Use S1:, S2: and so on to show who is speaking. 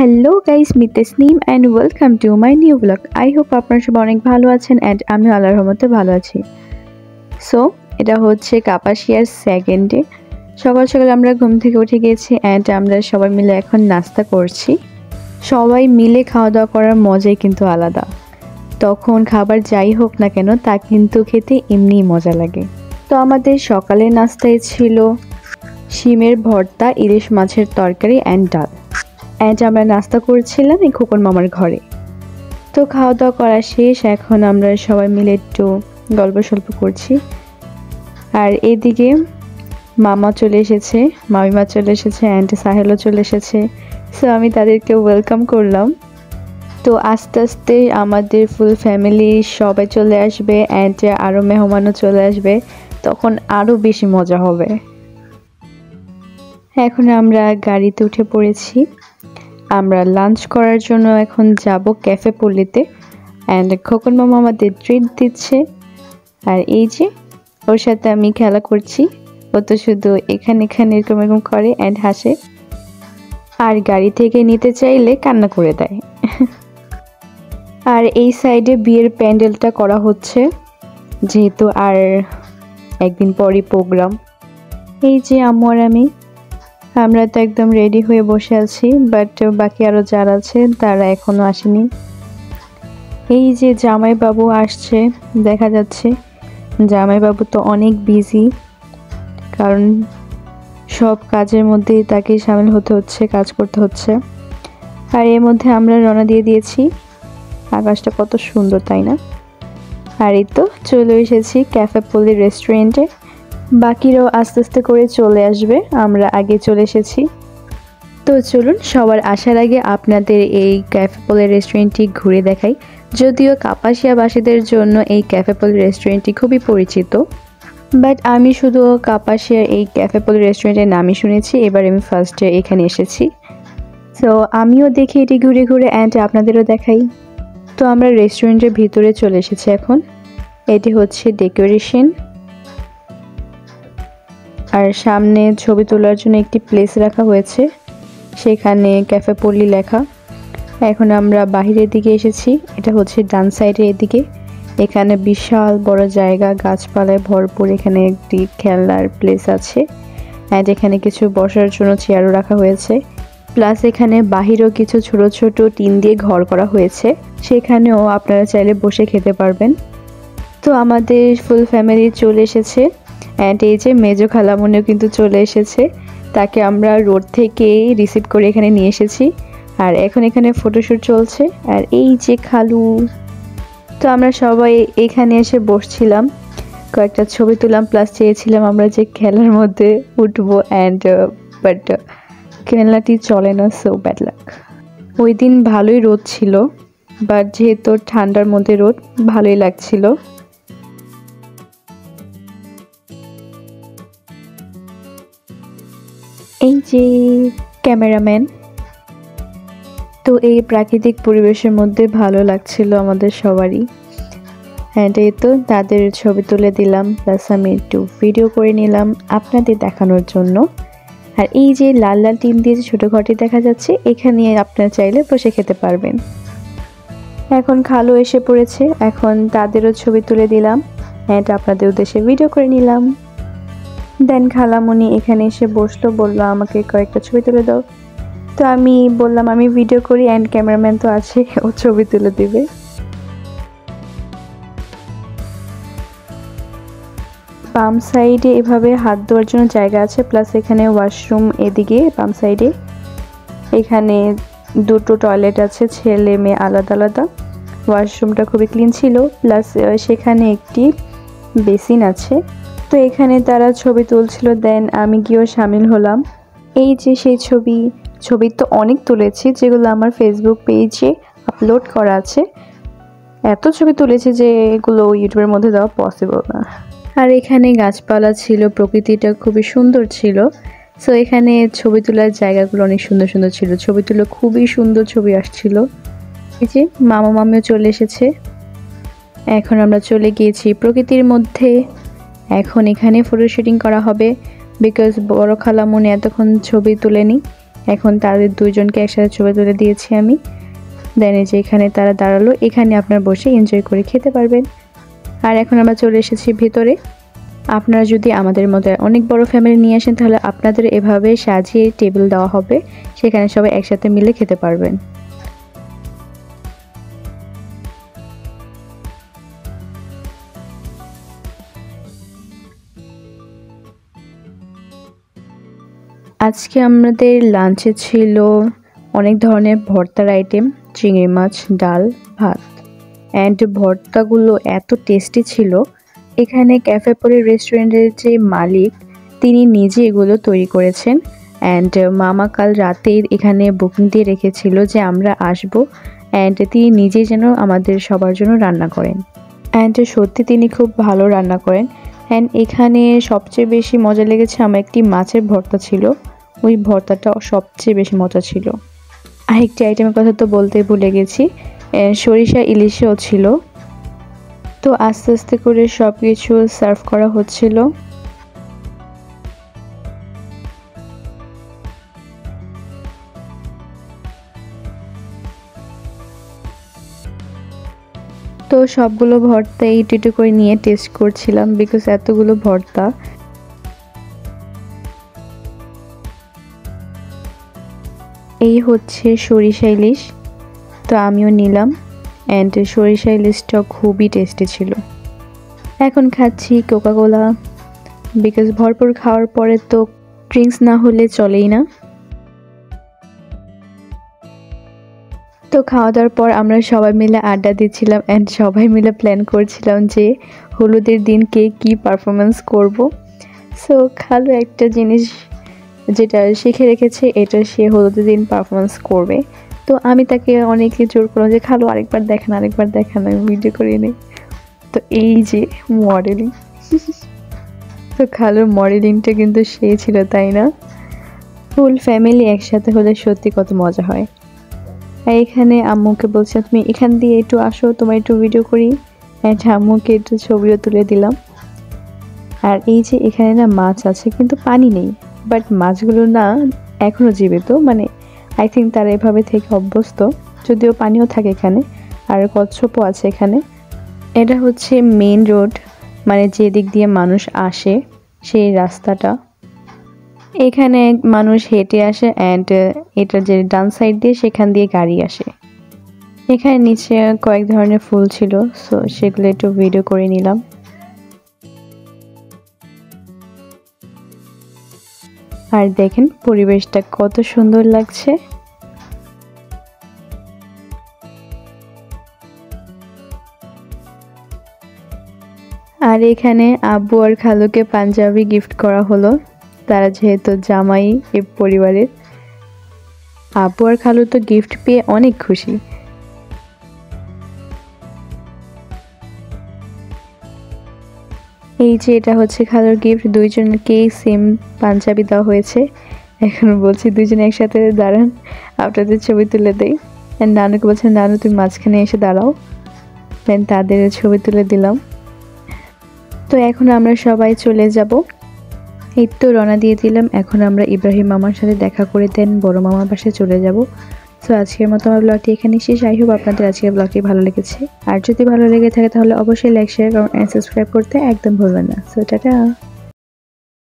S1: Hello guys, মিতেসনিম and welcome to my new blog. I hope আপনারা সবাই অনেক ভালো আছেন অ্যান্ড আমি আল্লাহর রহমতে ভালো আছি। সো এটা হচ্ছে কাপাসিয়ার সেকেন্ড ডে। সকাল সকাল আমরা ঘুম থেকে উঠে গেছি অ্যান্ড আমরা সবাই মিলে এখন নাস্তা করছি। সবাই মিলে খাওয়া দাওয়া করার মজাই কিন্তু আলাদা। তখন খাবার যাই হোক না কেন তা কিন্তু খেতে এমনিই মজা লাগে। তো আমাদের সকালের নাস্তায় ছিল শিমের ভর্তা, ইলিশ মাছের তরকারি অ্যান্ড ডাল। অ্যান্ড আমরা নাস্তা করছিলাম এই খোকন মামার ঘরে। তো খাওয়া দাওয়া করা শেষ, এখন আমরা সবাই মিলে একটু গল্প সল্প করছি। আর এদিকে মামা চলে এসেছে, মামিমা চলে এসেছে অ্যান্ড সাহেলও চলে এসেছে। সো আমি তাদেরকে ওয়েলকাম করলাম। তো আস্তে আস্তে আমাদের ফুল ফ্যামিলি সবাই চলে আসবে অ্যান্ড আরও মেহমানও চলে আসবে, তখন আরও বেশি মজা হবে। এখন আমরা গাড়িতে উঠে পড়েছি। আমরা লাঞ্চ করার জন্য এখন যাব ক্যাফে পল্লীতে অ্যান্ড খোকন মামা আমাদের ট্রিট দিচ্ছে। আর এই যে ওর সাথে আমি খেলা করছি, ও তো শুধু এখানে এরকম এরকম করে অ্যান্ড হাসে, আর গাড়ি থেকে নিতে চাইলে কান্না করে দেয়। আর এই সাইডে বিয়ের প্যান্ডেলটা করা হচ্ছে, যেহেতু আর একদিন পরই প্রোগ্রাম। এই যে আম্মু আর আমরা তো একদম রেডি হয়ে বসে আছি, বাট বাকি আরও যারা আছে তারা এখনো আসেনি। এই যে জামাইবাবু আসছে, দেখা যাচ্ছে জামাইবাবু তো অনেক বিজি, কারণ সব কাজের মধ্যেই তাকে সামিল হতে হচ্ছে, কাজ করতে হচ্ছে। আর এর মধ্যে আমরা রওনা দিয়ে দিয়েছি। আকাশটা কত সুন্দর, তাই না? আর এই তো চলে এসেছি ক্যাফে পল্লী রেস্টুরেন্টে। বাকিরাও আস্তে আস্তে করে চলে আসবে, আমরা আগে চলে এসেছি। তো চলুন সবার আসার আগে আপনাদের এই ক্যাফে পল্লী রেস্টুরেন্টটি ঘুরে দেখাই। যদিও কাপাসিয়াবাসীদের জন্য এই ক্যাফে পল্লী রেস্টুরেন্টটি খুবই পরিচিত, বাট আমি শুধু কাপাসিয়ার এই ক্যাফে পল্লী রেস্টুরেন্টের নামই শুনেছি, এবার আমি ফার্স্টে এখানে এসেছি। তো আমিও দেখি এটি ঘুরে ঘুরে অ্যান্ড আপনাদেরও দেখাই। তো আমরা রেস্টুরেন্টের ভিতরে চলে এসেছি এখন। এটি হচ্ছে ডেকোরেশন, আর সামনে ছবি তোলার জন্য একটি প্লেস রাখা হয়েছে, সেখানে ক্যাফে পল্লী লেখা। এখন আমরা বাহিরের দিকে এসেছি, এটা হচ্ছে ডান সাইডের এদিকে। এখানে বিশাল বড় জায়গা, গাছপালায় ভরপুর। এখানে একটি খেলনার প্লেস আছে অ্যান্ড এখানে কিছু বসার জন্য চেয়ারও রাখা হয়েছে। প্লাস এখানে বাহিরেও কিছু ছোট ছোট টিন দিয়ে ঘর করা হয়েছে, সেখানেও আপনারা চাইলে বসে খেতে পারবেন। তো আমাদের ফুল ফ্যামিলি চলে এসেছে অ্যান্ড এই যে মেজো খালামুনিও কিন্তু চলে এসেছে, তাকে আমরা রোড থেকে রিসিভ করে এখানে নিয়ে এসেছি। আর এখন এখানে ফটোশ্যুট চলছে। আর এই যে খালু, তো আমরা সবাই এখানে এসে বসছিলাম, কয়েকটা ছবি তুললাম, প্লাস চেয়েছিলাম আমরা যে খেলার মধ্যে উঠবো অ্যান্ড বাট খেলনাটি চলে না, সো ব্যাড লাক। ওই দিন ভালোই রোদ ছিল, বাট যেহেতু ঠান্ডার মধ্যে রোদ, ভালোই লাগছিল। এই যে ক্যামেরাম্যান। তো এই প্রাকৃতিক পরিবেশের মধ্যে ভালো লাগছিল আমাদের সবারই, অ্যান্ড এই তো তাদের ছবি তুলে দিলাম, প্লাস আমি একটু ভিডিও করে নিলাম আপনাদের দেখানোর জন্য। আর এই যে লাল লাল টিন দিয়ে যে ছোটো ঘরটি দেখা যাচ্ছে, এখানে আপনারা চাইলে বসে খেতে পারবেন। এখন খালু এসে পড়েছে, এখন তাদেরও ছবি তুলে দিলাম অ্যান্ড আপনাদের উদ্দেশ্যে ভিডিও করে নিলাম। দেন খালামুনি এখানে এসে বসলো, বললো আমাকে কয়েকটা ছবি তুলে দাও। তো আমি বললাম আমি ভিডিও করি অ্যান্ড ক্যামেরাম্যান তো আছে, ও ছবি তুলে দিবে। বাম সাইডে এভাবে হাত ধোয়ার জন্য জায়গা আছে, প্লাস এখানে ওয়াশরুম এদিকে বাম সাইডে। এখানে দুটো টয়লেট আছে, ছেলে মেয়ে আলাদা আলাদা। ওয়াশরুমটা খুবই ক্লিন ছিল, প্লাস সেখানে একটি বেসিন আছে। তো এখানে তারা ছবি তুলছিল, দেন আমি গিয়েও সামিল হলাম। এই যে সেই ছবি তো অনেক তুলেছি, যেগুলো আমার ফেসবুক পেজে আপলোড করা আছে। এত ছবি তুলেছি যে এগুলো ইউটিউবের মধ্যে দেওয়া পসিবল না। আর এখানে গাছপালা ছিল, প্রকৃতিটা খুবই সুন্দর ছিল। সো এখানে ছবি তোলার জায়গাগুলো অনেক সুন্দর সুন্দর ছিল, ছবি তুলে খুবই সুন্দর ছবি আসছিল। এই যে মামা মামিও চলে এসেছে। এখন আমরা চলে গিয়েছি প্রকৃতির মধ্যে। এখন এখানে ফটো শুটিং করা হবে, বিকজ বড় খালামুনি এতক্ষণ ছবি তুলেনি, এখন তাদের দুইজনকে একসাথে ছবি তুলে দিয়েছি আমি। দেন এই যে এখানে তারা দাঁড়ালো, এখানে আপনার বসে এনজয় করে খেতে পারবেন। আর এখন আমরা চলে এসেছি ভিতরে। আপনারা যদি আমাদের মতো অনেক বড় ফ্যামিলি নিয়ে আসেন তাহলে আপনাদের এভাবে সাজিয়ে টেবিল দেওয়া হবে, সেখানে সবাই একসাথে মিলে খেতে পারবেন। আজকে আমাদের লাঞ্চে ছিল অনেক ধরনের ভর্তার আইটেম, চিংড়ি মাছ, ডাল, ভাত। অ্যান্ড ভর্তাগুলো এত টেস্টি ছিল। এখানে ক্যাফে পরি রেস্টুরেন্টের যে মালিক তিনি নিজে এগুলো তৈরি করেছেন। অ্যান্ড মামা কাল রাতেই এখানে বুকিং দিয়ে রেখেছিল যে আমরা আসব, অ্যান্ড তিনি নিজেই যেন আমাদের সবার জন্য রান্না করেন। অ্যান্ড সত্যি তিনি খুব ভালো রান্না করেন। অ্যান্ড এখানে সবচেয়ে বেশি মজা লেগেছে আমার একটি মাছের ভর্তা ছিল, ওই ভর্তাটা সবচেয়ে বেশি মজা ছিল। আরেকটি আইটেমের কথা তো বলতেই ভুলে গেছি, সরিষা ইলিশও ছিল। তো আস্তে আস্তে করে সব কিছু সার্ভ করা হচ্ছিল। তো সবগুলো ভর্তা একটু একটু করে নিয়ে টেস্ট করছিলাম, বিকজ এতগুলো ভর্তা। এই হচ্ছে সরিষা ইলিশ, তো আমিও নিলাম। অ্যান্ড সরিষা ইলিশটা খুবই টেস্টি ছিল। এখন খাচ্ছি কোকাকোলা, বিকজ ভরপুর খাওয়ার পরে তো ড্রিঙ্কস না হলে চলেই না। তো খাওয়া দাওয়ার পর আমরা সবাই মিলে আড্ডা দিচ্ছিলাম, অ্যান্ড সবাই মিলে প্ল্যান করছিলাম যে হলুদের দিন কে কী পারফরমেন্স করব। সো খালু একটা জিনিস যেটা শিখে রেখেছে, এটা সে হলুদের দিন পারফরমেন্স করবে। তো আমি তাকে অনেকে জোর করলাম যে খালু আরেকবার দেখান, আরেকবার দেখান, আমি ভিডিও করিয়ে নিই। তো এই যে মডেলিং, তো খালুর মডেলিংটা কিন্তু সে ছিল, তাই না? ফুল ফ্যামিলি একসাথে হলে সত্যি কত মজা হয়। আর এখানে আম্মুকে বলছি তুমি এখান দিয়ে একটু আসো, তোমার একটু ভিডিও করি। আম্মুকে একটু ছবিও তুলে দিলাম। আর এই যে এখানে না মাছ আছে কিন্তু পানি নেই, বাট মাছগুলো না এখনো জীবিত, মানে আই থিঙ্ক তারা এভাবে থেকে অভ্যস্ত, যদিও পানিও থাকে এখানে। আর কচ্ছপও আছে এখানে। এটা হচ্ছে মেইন রোড, মানে যে দিক দিয়ে মানুষ আসে সেই রাস্তাটা। এখানে মানুষ হেঁটে আসে, অ্যান্ড এটা যে ডান সাইড দিয়ে সেখান দিয়ে গাড়ি আসে। এখানে নিচে কয়েক ধরনের ফুল ছিল, সো সেগুলো একটু ভিডিও করে নিলাম। আর দেখেন পরিবেশটা কত সুন্দর লাগছে। আর এখানে আব্বু আর খালুকে পাঞ্জাবি গিফট করা হলো, তারা যেহেতু জামাই এই পরিবারের। আব্বু আর খালু তো গিফট পেয়ে অনেক খুশি। এই যে এটা হচ্ছে খালুর গিফট, দুইজনকেই সেম পাঞ্জাবি দেওয়া হয়েছে। এখন বলছি দুইজনে একসাথে দাঁড়ান, আপনাদের ছবি তুলে দেই। নানুকে বলছেন নানু তুমি মাঝখানে এসে দাঁড়াও, দেন তাদের ছবি তুলে দিলাম। তো এখন আমরা সবাই চলে যাব। এই তো রওনা দিয়ে দিলাম। এখন আমরা ইব্রাহিম মামার সাথে দেখা করে দেন বড় মামার বাসায় চলে যাব। সো আজকের মতো আমার ব্লগটি এখানে শেষ। আই হোপ আপনাদের আজকের ব্লগটি ভালো লেগেছে। আর যদি ভালো লেগে থাকে তাহলে অবশ্যই লাইক, শেয়ার এবং সাবস্ক্রাইব করতে একদম ভুলবেন না। So tata.